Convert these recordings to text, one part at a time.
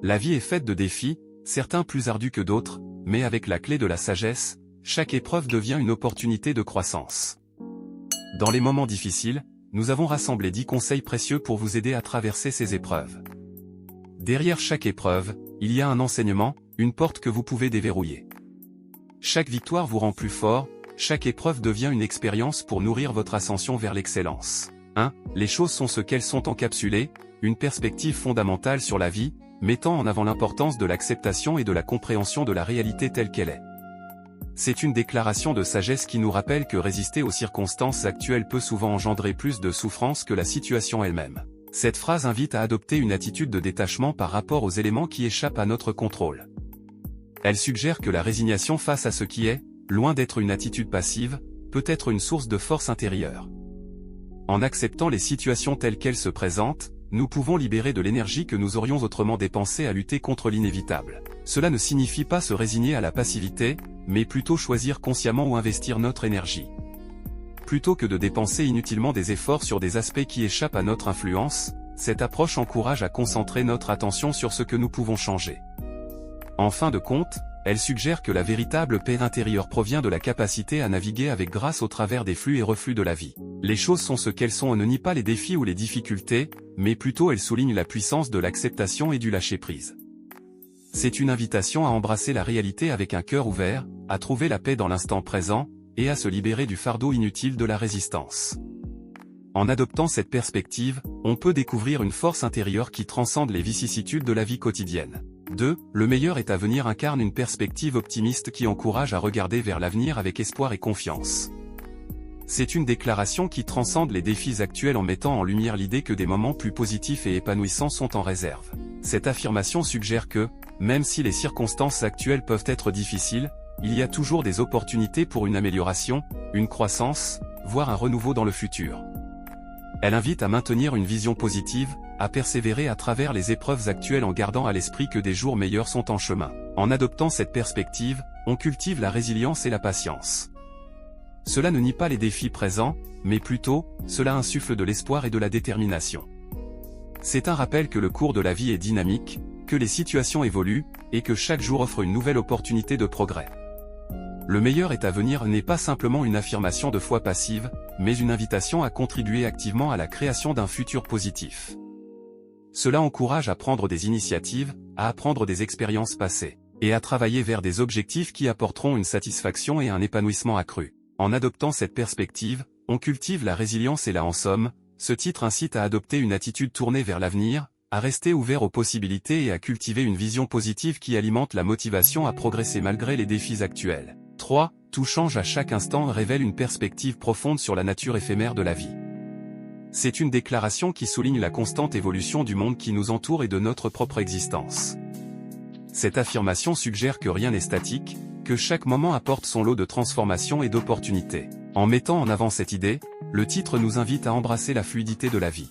La vie est faite de défis, certains plus ardus que d'autres, mais avec la clé de la sagesse, chaque épreuve devient une opportunité de croissance. Dans les moments difficiles, nous avons rassemblé 10 conseils précieux pour vous aider à traverser ces épreuves. Derrière chaque épreuve, il y a un enseignement, une porte que vous pouvez déverrouiller. Chaque victoire vous rend plus fort, chaque épreuve devient une expérience pour nourrir votre ascension vers l'excellence. 1. Les choses sont ce qu'elles sont encapsulées, une perspective fondamentale sur la vie, mettant en avant l'importance de l'acceptation et de la compréhension de la réalité telle qu'elle est. C'est une déclaration de sagesse qui nous rappelle que résister aux circonstances actuelles peut souvent engendrer plus de souffrance que la situation elle-même. Cette phrase invite à adopter une attitude de détachement par rapport aux éléments qui échappent à notre contrôle. Elle suggère que la résignation face à ce qui est, loin d'être une attitude passive, peut être une source de force intérieure. En acceptant les situations telles qu'elles se présentent, nous pouvons libérer de l'énergie que nous aurions autrement dépensée à lutter contre l'inévitable. Cela ne signifie pas se résigner à la passivité, mais plutôt choisir consciemment où investir notre énergie. Plutôt que de dépenser inutilement des efforts sur des aspects qui échappent à notre influence, cette approche encourage à concentrer notre attention sur ce que nous pouvons changer. En fin de compte, elle suggère que la véritable paix intérieure provient de la capacité à naviguer avec grâce au travers des flux et reflux de la vie. Les choses sont ce qu'elles sont. On ne nie pas les défis ou les difficultés, mais plutôt elle souligne la puissance de l'acceptation et du lâcher-prise. C'est une invitation à embrasser la réalité avec un cœur ouvert, à trouver la paix dans l'instant présent, et à se libérer du fardeau inutile de la résistance. En adoptant cette perspective, on peut découvrir une force intérieure qui transcende les vicissitudes de la vie quotidienne. 2. Le meilleur est à venir incarne une perspective optimiste qui encourage à regarder vers l'avenir avec espoir et confiance. C'est une déclaration qui transcende les défis actuels en mettant en lumière l'idée que des moments plus positifs et épanouissants sont en réserve. Cette affirmation suggère que, même si les circonstances actuelles peuvent être difficiles, il y a toujours des opportunités pour une amélioration, une croissance, voire un renouveau dans le futur. Elle invite à maintenir une vision positive, à persévérer à travers les épreuves actuelles en gardant à l'esprit que des jours meilleurs sont en chemin. En adoptant cette perspective, on cultive la résilience et la patience. Cela ne nie pas les défis présents, mais plutôt, cela insuffle de l'espoir et de la détermination. C'est un rappel que le cours de la vie est dynamique, que les situations évoluent, et que chaque jour offre une nouvelle opportunité de progrès. Le meilleur est à venir n'est pas simplement une affirmation de foi passive, mais une invitation à contribuer activement à la création d'un futur positif. Cela encourage à prendre des initiatives, à apprendre des expériences passées, et à travailler vers des objectifs qui apporteront une satisfaction et un épanouissement accru. En adoptant cette perspective, on cultive la résilience et en somme, ce titre incite à adopter une attitude tournée vers l'avenir, à rester ouvert aux possibilités et à cultiver une vision positive qui alimente la motivation à progresser malgré les défis actuels. 3. Tout change à chaque instant révèle une perspective profonde sur la nature éphémère de la vie. C'est une déclaration qui souligne la constante évolution du monde qui nous entoure et de notre propre existence. Cette affirmation suggère que rien n'est statique, que chaque moment apporte son lot de transformations et d'opportunités. En mettant en avant cette idée, le titre nous invite à embrasser la fluidité de la vie.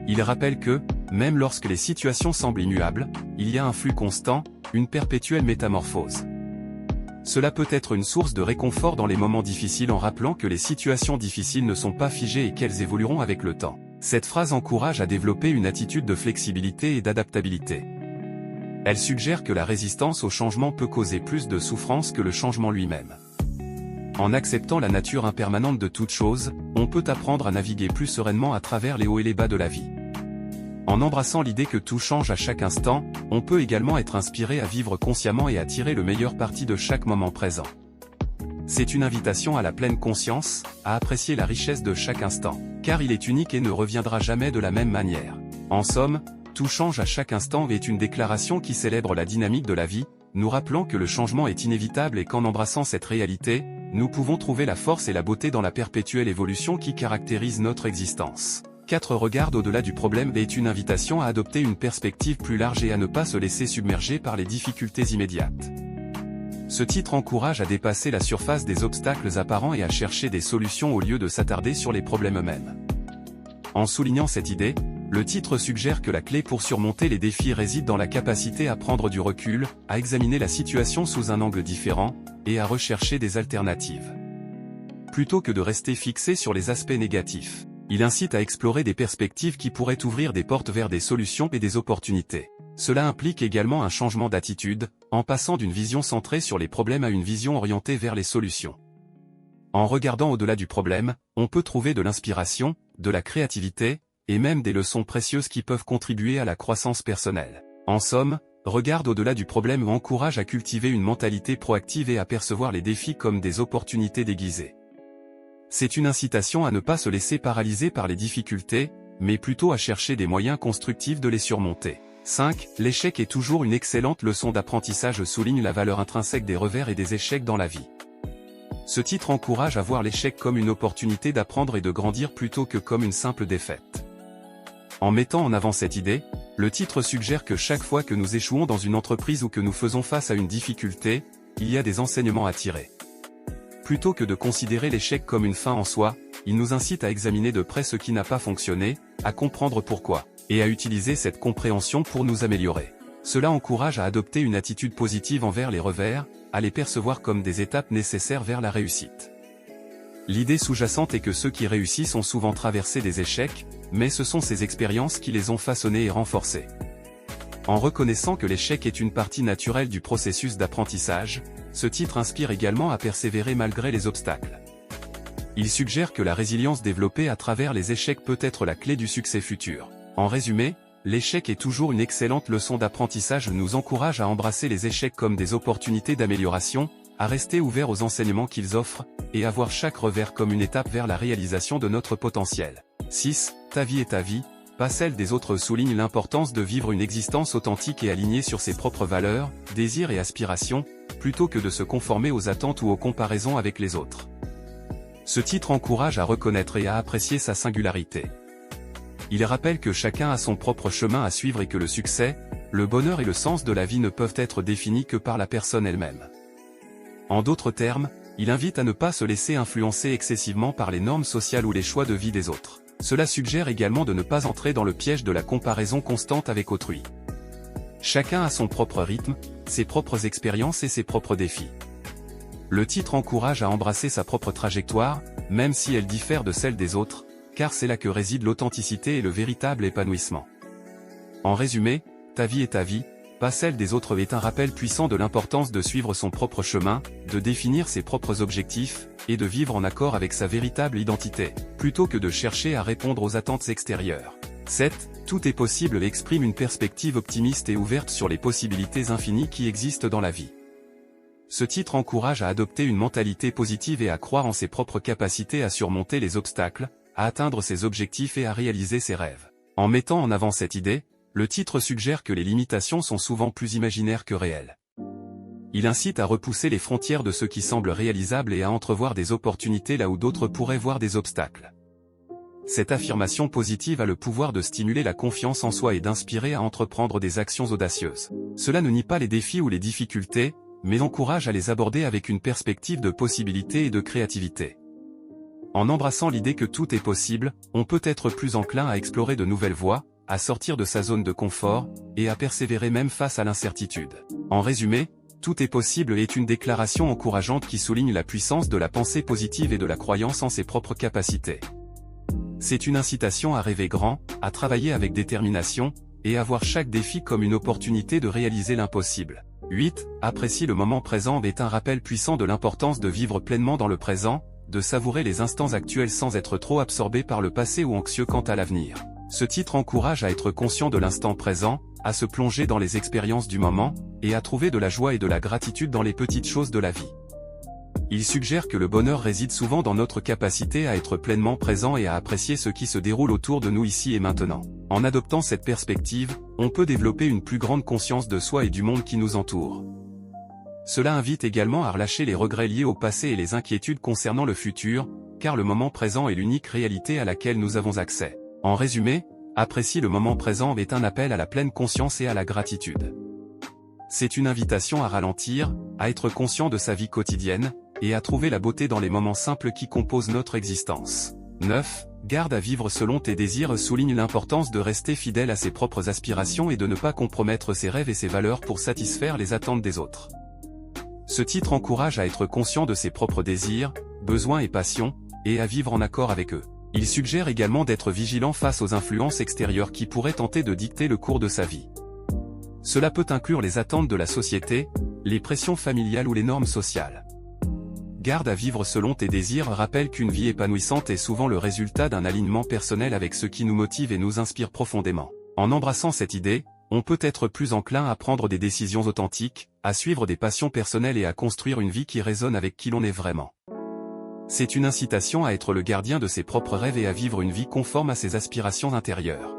Il rappelle que, même lorsque les situations semblent immuables, il y a un flux constant, une perpétuelle métamorphose. Cela peut être une source de réconfort dans les moments difficiles en rappelant que les situations difficiles ne sont pas figées et qu'elles évolueront avec le temps. Cette phrase encourage à développer une attitude de flexibilité et d'adaptabilité. Elle suggère que la résistance au changement peut causer plus de souffrance que le changement lui-même. En acceptant la nature impermanente de toute chose, on peut apprendre à naviguer plus sereinement à travers les hauts et les bas de la vie. En embrassant l'idée que tout change à chaque instant, on peut également être inspiré à vivre consciemment et à tirer le meilleur parti de chaque moment présent. C'est une invitation à la pleine conscience, à apprécier la richesse de chaque instant, car il est unique et ne reviendra jamais de la même manière. En somme, tout change à chaque instant est une déclaration qui célèbre la dynamique de la vie, nous rappelant que le changement est inévitable et qu'en embrassant cette réalité, nous pouvons trouver la force et la beauté dans la perpétuelle évolution qui caractérise notre existence. 4. Regarde au-delà du problème est une invitation à adopter une perspective plus large et à ne pas se laisser submerger par les difficultés immédiates. Ce titre encourage à dépasser la surface des obstacles apparents et à chercher des solutions au lieu de s'attarder sur les problèmes eux-mêmes. En soulignant cette idée, le titre suggère que la clé pour surmonter les défis réside dans la capacité à prendre du recul, à examiner la situation sous un angle différent, et à rechercher des alternatives. Plutôt que de rester fixé sur les aspects négatifs, il incite à explorer des perspectives qui pourraient ouvrir des portes vers des solutions et des opportunités. Cela implique également un changement d'attitude, en passant d'une vision centrée sur les problèmes à une vision orientée vers les solutions. En regardant au-delà du problème, on peut trouver de l'inspiration, de la créativité, et même des leçons précieuses qui peuvent contribuer à la croissance personnelle. En somme, regarde au-delà du problème ou encourage à cultiver une mentalité proactive et à percevoir les défis comme des opportunités déguisées. C'est une incitation à ne pas se laisser paralyser par les difficultés, mais plutôt à chercher des moyens constructifs de les surmonter. 5. L'échec est toujours une excellente leçon d'apprentissage souligne la valeur intrinsèque des revers et des échecs dans la vie. Ce titre encourage à voir l'échec comme une opportunité d'apprendre et de grandir plutôt que comme une simple défaite. En mettant en avant cette idée, le titre suggère que chaque fois que nous échouons dans une entreprise ou que nous faisons face à une difficulté, il y a des enseignements à tirer. Plutôt que de considérer l'échec comme une fin en soi, il nous incite à examiner de près ce qui n'a pas fonctionné, à comprendre pourquoi, et à utiliser cette compréhension pour nous améliorer. Cela encourage à adopter une attitude positive envers les revers, à les percevoir comme des étapes nécessaires vers la réussite. L'idée sous-jacente est que ceux qui réussissent ont souvent traversé des échecs, mais ce sont ces expériences qui les ont façonnés et renforcés. En reconnaissant que l'échec est une partie naturelle du processus d'apprentissage, ce titre inspire également à persévérer malgré les obstacles. Il suggère que la résilience développée à travers les échecs peut être la clé du succès futur. En résumé, l'échec est toujours une excellente leçon d'apprentissage nous encourage à embrasser les échecs comme des opportunités d'amélioration, à rester ouverts aux enseignements qu'ils offrent, et à voir chaque revers comme une étape vers la réalisation de notre potentiel. 6. Ta vie est ta vie, pas celle des autres souligne l'importance de vivre une existence authentique et alignée sur ses propres valeurs, désirs et aspirations, plutôt que de se conformer aux attentes ou aux comparaisons avec les autres. Ce titre encourage à reconnaître et à apprécier sa singularité. Il rappelle que chacun a son propre chemin à suivre et que le succès, le bonheur et le sens de la vie ne peuvent être définis que par la personne elle-même. En d'autres termes, il invite à ne pas se laisser influencer excessivement par les normes sociales ou les choix de vie des autres. Cela suggère également de ne pas entrer dans le piège de la comparaison constante avec autrui. Chacun a son propre rythme, ses propres expériences et ses propres défis. Le titre encourage à embrasser sa propre trajectoire, même si elle diffère de celle des autres, car c'est là que réside l'authenticité et le véritable épanouissement. En résumé, ta vie est ta vie, pas celle des autres est un rappel puissant de l'importance de suivre son propre chemin, de définir ses propres objectifs, et de vivre en accord avec sa véritable identité, plutôt que de chercher à répondre aux attentes extérieures. 7. Tout est possible exprime une perspective optimiste et ouverte sur les possibilités infinies qui existent dans la vie. Ce titre encourage à adopter une mentalité positive et à croire en ses propres capacités à surmonter les obstacles, à atteindre ses objectifs et à réaliser ses rêves. En mettant en avant cette idée, le titre suggère que les limitations sont souvent plus imaginaires que réelles. Il incite à repousser les frontières de ce qui semble réalisable et à entrevoir des opportunités là où d'autres pourraient voir des obstacles. Cette affirmation positive a le pouvoir de stimuler la confiance en soi et d'inspirer à entreprendre des actions audacieuses. Cela ne nie pas les défis ou les difficultés, mais encourage à les aborder avec une perspective de possibilité et de créativité. En embrassant l'idée que tout est possible, on peut être plus enclin à explorer de nouvelles voies, à sortir de sa zone de confort, et à persévérer même face à l'incertitude. En résumé, tout est possible est une déclaration encourageante qui souligne la puissance de la pensée positive et de la croyance en ses propres capacités. C'est une incitation à rêver grand, à travailler avec détermination, et à voir chaque défi comme une opportunité de réaliser l'impossible. 8. Apprécie le moment présent est un rappel puissant de l'importance de vivre pleinement dans le présent, de savourer les instants actuels sans être trop absorbé par le passé ou anxieux quant à l'avenir. Ce titre encourage à être conscient de l'instant présent, à se plonger dans les expériences du moment, et à trouver de la joie et de la gratitude dans les petites choses de la vie. Il suggère que le bonheur réside souvent dans notre capacité à être pleinement présent et à apprécier ce qui se déroule autour de nous ici et maintenant. En adoptant cette perspective, on peut développer une plus grande conscience de soi et du monde qui nous entoure. Cela invite également à relâcher les regrets liés au passé et les inquiétudes concernant le futur, car le moment présent est l'unique réalité à laquelle nous avons accès. En résumé, apprécier le moment présent est un appel à la pleine conscience et à la gratitude. C'est une invitation à ralentir, à être conscient de sa vie quotidienne, et à trouver la beauté dans les moments simples qui composent notre existence. 9. Garde à vivre selon tes désirs souligne l'importance de rester fidèle à ses propres aspirations et de ne pas compromettre ses rêves et ses valeurs pour satisfaire les attentes des autres. Ce titre encourage à être conscient de ses propres désirs, besoins et passions, et à vivre en accord avec eux. Il suggère également d'être vigilant face aux influences extérieures qui pourraient tenter de dicter le cours de sa vie. Cela peut inclure les attentes de la société, les pressions familiales ou les normes sociales. Garde à vivre selon tes désirs rappelle qu'une vie épanouissante est souvent le résultat d'un alignement personnel avec ce qui nous motive et nous inspire profondément. En embrassant cette idée, on peut être plus enclin à prendre des décisions authentiques, à suivre des passions personnelles et à construire une vie qui résonne avec qui l'on est vraiment. C'est une incitation à être le gardien de ses propres rêves et à vivre une vie conforme à ses aspirations intérieures.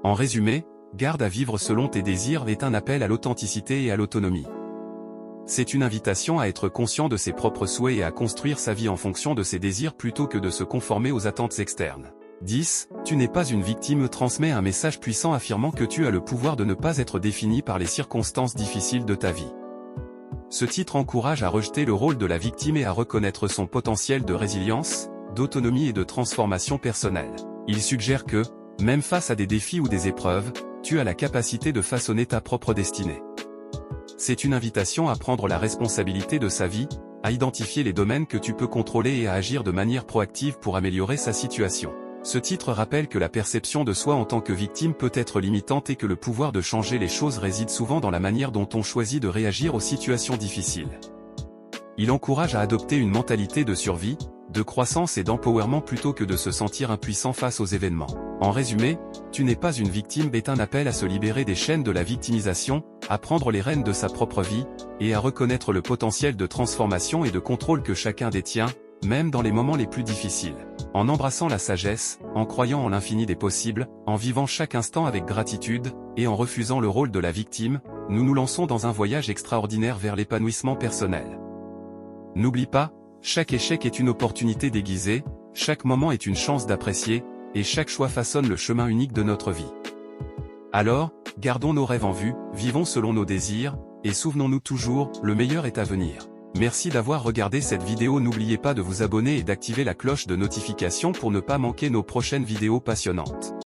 En résumé, Garde à vivre selon tes désirs est un appel à l'authenticité et à l'autonomie. C'est une invitation à être conscient de ses propres souhaits et à construire sa vie en fonction de ses désirs plutôt que de se conformer aux attentes externes. 10. Tu n'es pas une victime transmet un message puissant affirmant que tu as le pouvoir de ne pas être défini par les circonstances difficiles de ta vie. Ce titre encourage à rejeter le rôle de la victime et à reconnaître son potentiel de résilience, d'autonomie et de transformation personnelle. Il suggère que, même face à des défis ou des épreuves, tu as la capacité de façonner ta propre destinée. C'est une invitation à prendre la responsabilité de sa vie, à identifier les domaines que tu peux contrôler et à agir de manière proactive pour améliorer sa situation. Ce titre rappelle que la perception de soi en tant que victime peut être limitante et que le pouvoir de changer les choses réside souvent dans la manière dont on choisit de réagir aux situations difficiles. Il encourage à adopter une mentalité de survie, de croissance et d'empowerment plutôt que de se sentir impuissant face aux événements. En résumé, Tu n'es pas une victime est un appel à se libérer des chaînes de la victimisation, à prendre les rênes de sa propre vie, et à reconnaître le potentiel de transformation et de contrôle que chacun détient, même dans les moments les plus difficiles. En embrassant la sagesse, en croyant en l'infini des possibles, en vivant chaque instant avec gratitude, et en refusant le rôle de la victime, nous nous lançons dans un voyage extraordinaire vers l'épanouissement personnel. N'oublie pas, chaque échec est une opportunité déguisée, chaque moment est une chance d'apprécier, et chaque choix façonne le chemin unique de notre vie. Alors, gardons nos rêves en vue, vivons selon nos désirs, et souvenons-nous toujours, le meilleur est à venir. Merci d'avoir regardé cette vidéo, n'oubliez pas de vous abonner et d'activer la cloche de notification pour ne pas manquer nos prochaines vidéos passionnantes.